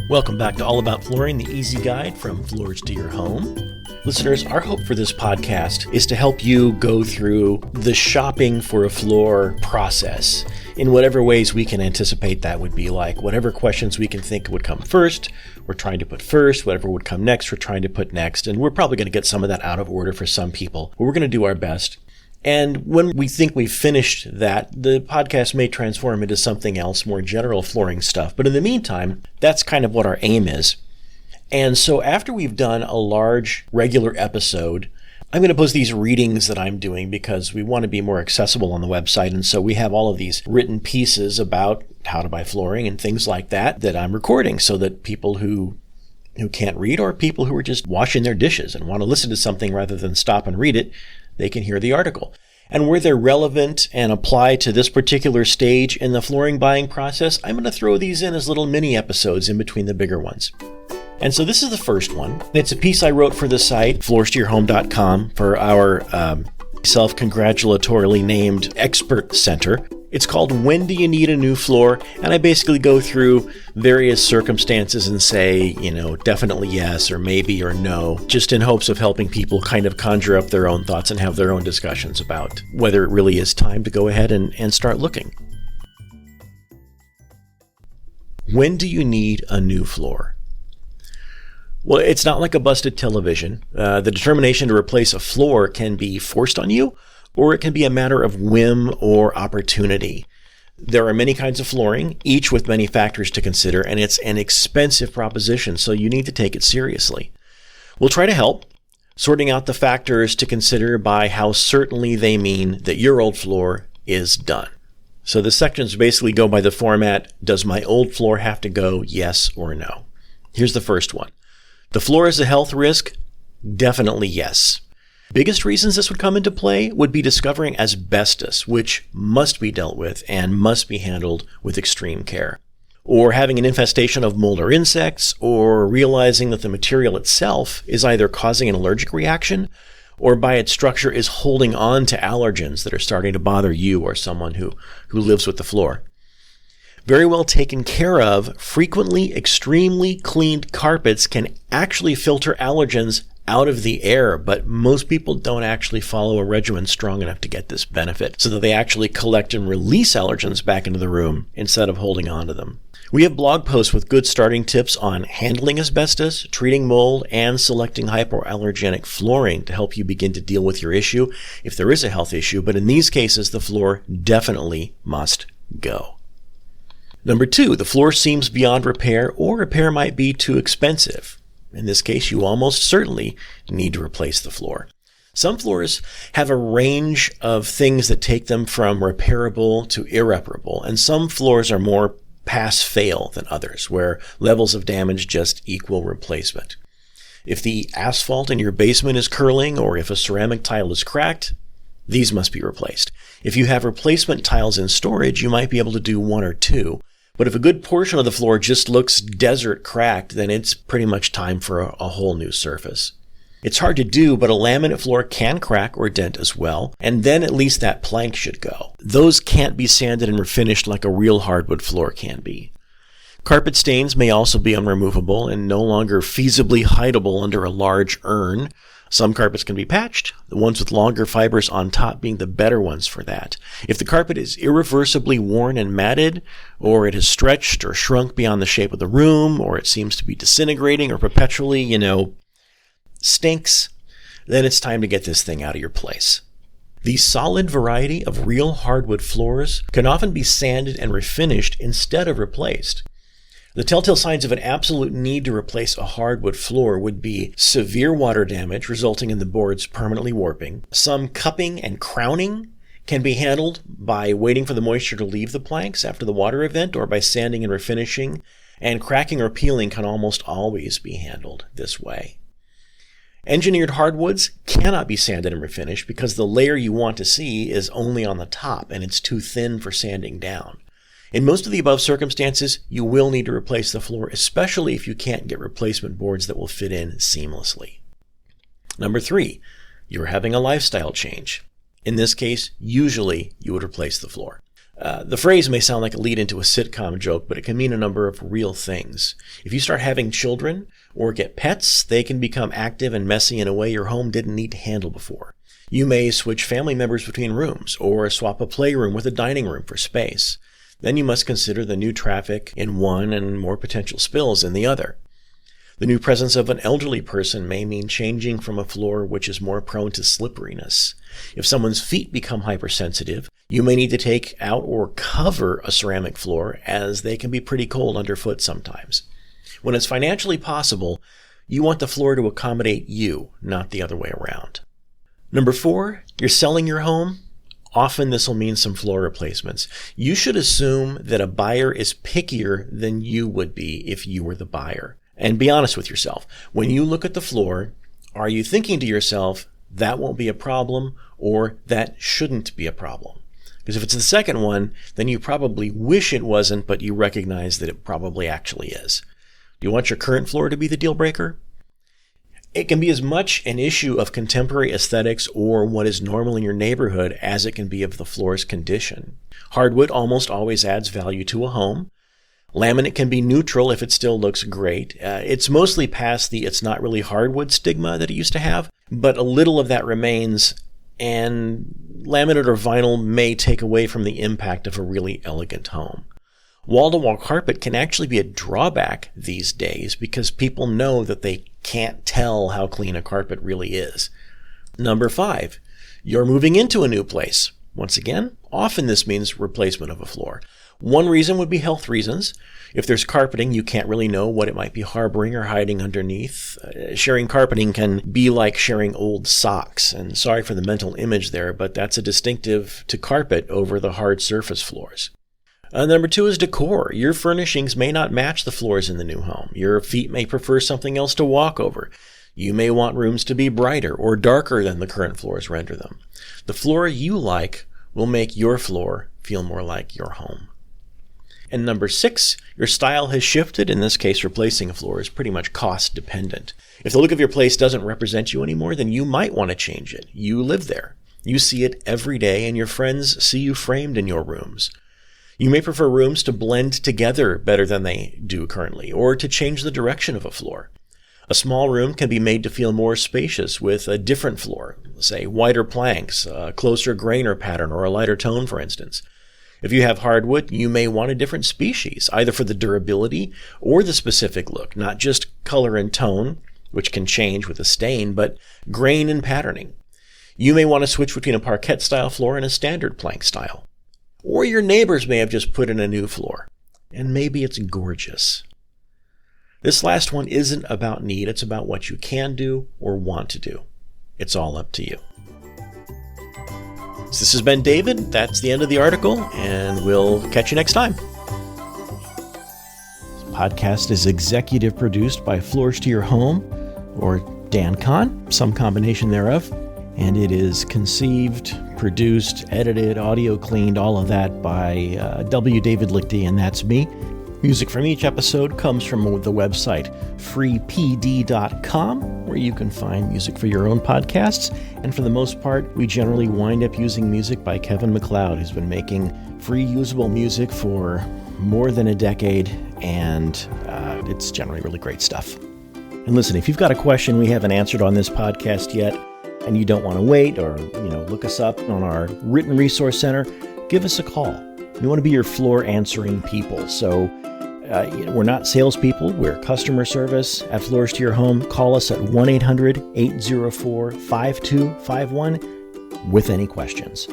Welcome back to All About Flooring, the easy guide from floors to your home. Listeners, our hope for this podcast is to help you go through the shopping for a floor process in whatever ways we can anticipate that would be like. Whatever questions we can think would come first, we're trying to put first. Whatever would come next, we're trying to put next. And we're probably going to get some of that out of order for some people, but we're going to do our best. And when we think we've finished that, the podcast may transform into something else, more general flooring stuff. But in the meantime, that's kind of what our aim is. And so after we've done a large regular episode, I'm going to post these readings that I'm doing because we want to be more accessible on the website. And so we have all of these written pieces about how to buy flooring and things like that I'm recording so that people who can't read or people who are just washing their dishes and want to listen to something rather than stop and read it, they can hear the article. And where they're relevant and apply to this particular stage in the flooring buying process, I'm going to throw these in as little mini episodes in between the bigger ones. And so this is the first one. It's a piece I wrote for the site, floorstoyourhome.com, for our self-congratulatorily named Expert Center. It's called When Do You Need a New Floor? And I basically go through various circumstances and say, definitely yes, or maybe, or no, just in hopes of helping people kind of conjure up their own thoughts and have their own discussions about whether it really is time to go ahead and start looking. When do you need a new floor? Well, it's not like a busted television. The determination to replace a floor can be forced on you, or it can be a matter of whim or opportunity. There are many kinds of flooring, each with many factors to consider, and it's an expensive proposition, so you need to take it seriously. We'll try to help, sorting out the factors to consider by how certainly they mean that your old floor is done. So the sections basically go by the format, does my old floor have to go, yes or no? Here's the first one. The floor is a health risk? Definitely yes. Biggest reasons this would come into play would be discovering asbestos, which must be dealt with and must be handled with extreme care. Or having an infestation of mold or insects, or realizing that the material itself is either causing an allergic reaction or by its structure is holding on to allergens that are starting to bother you or someone who lives with the floor. Very well taken care of, frequently extremely cleaned carpets can actually filter allergens out of the air, but most people don't actually follow a regimen strong enough to get this benefit, so that they actually collect and release allergens back into the room instead of holding on to them. We have blog posts with good starting tips on handling asbestos, treating mold, and selecting hypoallergenic flooring to help you begin to deal with your issue if there is a health issue, but in these cases, the floor definitely must go. Number 2, the floor seems beyond repair, or repair might be too expensive. In this case, you almost certainly need to replace the floor. Some floors have a range of things that take them from repairable to irreparable, and some floors are more pass-fail than others, where levels of damage just equal replacement. If the asphalt in your basement is curling, or if a ceramic tile is cracked, these must be replaced. If you have replacement tiles in storage, you might be able to do one or two. But if a good portion of the floor just looks desert cracked, then it's pretty much time for a whole new surface. It's hard to do, but a laminate floor can crack or dent as well, and then at least that plank should go. Those can't be sanded and refinished like a real hardwood floor can be. Carpet stains may also be unremovable and no longer feasibly hideable under a large urn. Some carpets can be patched, the ones with longer fibers on top being the better ones for that. If the carpet is irreversibly worn and matted, or it has stretched or shrunk beyond the shape of the room, or it seems to be disintegrating or perpetually, stinks, then it's time to get this thing out of your place. The solid variety of real hardwood floors can often be sanded and refinished instead of replaced. The telltale signs of an absolute need to replace a hardwood floor would be severe water damage resulting in the boards permanently warping. Some cupping and crowning can be handled by waiting for the moisture to leave the planks after the water event or by sanding and refinishing, and cracking or peeling can almost always be handled this way. Engineered hardwoods cannot be sanded and refinished because the layer you want to see is only on the top and it's too thin for sanding down. In most of the above circumstances, you will need to replace the floor, especially if you can't get replacement boards that will fit in seamlessly. Number 3, you're having a lifestyle change. In this case, usually you would replace the floor. The phrase may sound like a lead into a sitcom joke, but it can mean a number of real things. If you start having children or get pets, they can become active and messy in a way your home didn't need to handle before. You may switch family members between rooms or swap a playroom with a dining room for space. Then you must consider the new traffic in one and more potential spills in the other. The new presence of an elderly person may mean changing from a floor which is more prone to slipperiness. If someone's feet become hypersensitive, you may need to take out or cover a ceramic floor, as they can be pretty cold underfoot sometimes. When it's financially possible, you want the floor to accommodate you, not the other way around. Number 4, you're selling your home. Often this will mean some floor replacements. You should assume that a buyer is pickier than you would be if you were the buyer. And be honest with yourself. When you look at the floor, are you thinking to yourself, that won't be a problem, or that shouldn't be a problem? Because if it's the second one, then you probably wish it wasn't, but you recognize that it probably actually is. Do you want your current floor to be the deal breaker? It can be as much an issue of contemporary aesthetics or what is normal in your neighborhood as it can be of the floor's condition. Hardwood almost always adds value to a home. Laminate can be neutral if it still looks great. It's mostly past the it's not really hardwood stigma that it used to have, but a little of that remains, and laminate or vinyl may take away from the impact of a really elegant home. Wall-to-wall carpet can actually be a drawback these days because people know that they can't tell how clean a carpet really is. Number 5, you're moving into a new place. Once again, often this means replacement of a floor. One reason would be health reasons. If there's carpeting, you can't really know what it might be harboring or hiding underneath. Sharing carpeting can be like sharing old socks. And sorry for the mental image there, but that's a distinctive to carpet over the hard surface floors. Number 2 is decor. Your furnishings may not match the floors in the new home. Your feet may prefer something else to walk over. You may want rooms to be brighter or darker than the current floors render them. The floor you like will make your floor feel more like your home. And number 6, your style has shifted. In this case, replacing a floor is pretty much cost dependent. If the look of your place doesn't represent you anymore, then you might want to change it. You live there. You see it every day, and your friends see you framed in your rooms. You may prefer rooms to blend together better than they do currently, or to change the direction of a floor. A small room can be made to feel more spacious with a different floor, say wider planks, a closer grain or pattern, or a lighter tone, for instance. If you have hardwood, you may want a different species, either for the durability or the specific look, not just color and tone, which can change with a stain, but grain and patterning. You may want to switch between a parquet-style floor and a standard plank style. Or your neighbors may have just put in a new floor, and maybe it's gorgeous. This last one isn't about need, it's about what you can do or want to do. It's all up to you. So this has been David. That's the end of the article, and we'll catch you next time. This podcast is executive produced by Floors to Your Home, or Dan Kahn, some combination thereof, and it is conceived, produced, edited, audio cleaned, all of that by W. David Lichty, and that's me. Music from each episode comes from the website freepd.com, where you can find music for your own podcasts. And for the most part, we generally wind up using music by Kevin MacLeod, who's been making free usable music for more than a decade, and it's generally really great stuff. And listen, if you've got a question we haven't answered on this podcast yet, and you don't want to wait or look us up on our written resource center, give us a call. We want to be your floor answering people. So we're not salespeople. We're customer service at Floors to Your Home. Call us at 1-800-804-5251 with any questions.